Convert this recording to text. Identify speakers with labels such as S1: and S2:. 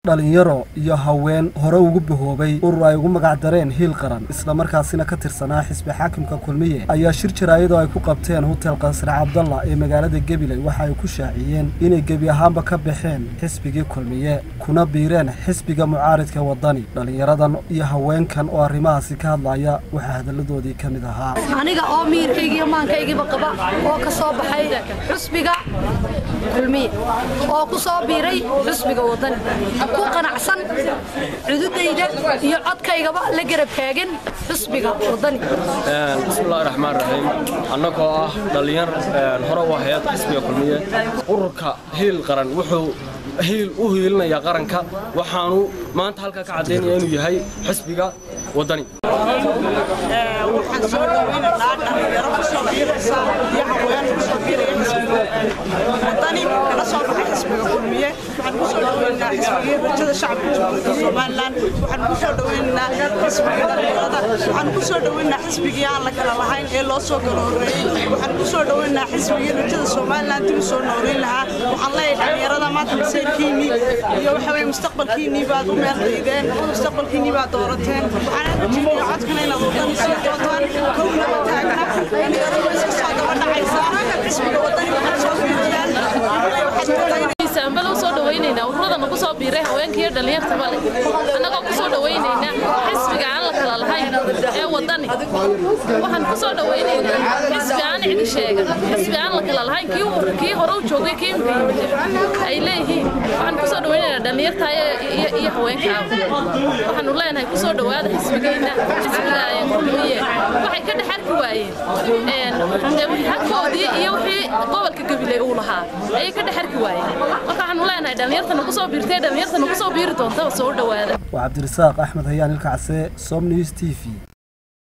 S1: dhalinyaro iyo haween hore ugu bahoobay urur ay ugu magac dareen hiil qaran isla markaasina ka tirsanaa xisbi xaakimka kulmiye ayaa shir jaraayado ay ku qabteen hotel Qasri Cabdalla ee magaalada Gabiley waxa ay ku shaaciyeen inay gebi ahaanba ka baxeen xisbigii kulmiye kuna biireen xisbiga mucaaradka wadani dhalinyaradan iyo haweenkan oo arrimahaasi ka hadlaya waxa hadaladoodii kamid ahaa
S2: aniga oo miirkayga iyo maankayga qaba oo ka soo baxay xisbiga kulmiye oo ku soo biiray xisbiga wadani ku qanacsan cududayda iyo codkaygaba la garab taagan xisbiga wadani
S3: bismillaahir rahmaanir rahiim annagoo ah dhalinyar hore u hay'ad xisbiga kulmiye ururka hiil qaran wuxuu hiil u hiilnaya qaranka waxaanu maanta halka ka cadeynaya inuu yahay xisbiga wadani
S4: waxaan soo dhaweynaynaa dhalinyaro ku soo biiraysa iyo haween ku soo biiraya xisbiga wadani kana soo baxay xisbiga kulmiye waxaan ku soo dhaweynaynaa xisbiga rajada shacabka jamhuuriyadda Soomaaliland waxaan ku soo dhaweynaynaa xisbiga dhalinyarada waxaan ku soo dhaweynaynaa xisbiga aan la kala lahayn ee loo soo galooreeyay waxaan ku soo dhaweynaynaa xisbiga rajada Soomaaliland dib u soo nooleyn lahaa waxaan leeyahay dhalinyarada maanta masayrkiini iyo waxa weeye mustaqbalkiini baad u meelqaydeen mustaqbalkiini baad doorateen waxaan rajaynayaa codkana inaad wadani soo doontaan kowna wataagna dhalinyarada way soo dabadhacaysaa xisbiga wadani waxaan soo biiriyaan
S5: سامبل وصل دوينينا ورودنا نقصوا بيره وين كير دليل تبالي أنا قصوا دوينينا حسب عن لك هاي وطني وحن قصوا دوينينا حسب عن عند الشيء حسب عن لك هاي كي هروج شوقي كي أي ليه وحن قصوا دوينينا دليل تاي يهوين وحن ولا أنا قصوا دواد حسب جينا حسب كلية وحي كده حرك واين حركوا دي يوحي قبل كقبلي أولها أي كده حرك واين waxaan u leenahay dhalinyarta nagu soo biirtay dhalinyarta nagu soo biiri doonta soo dhawaada
S1: وعبد الرزاق أحمد هيان الكعسي Somnews TV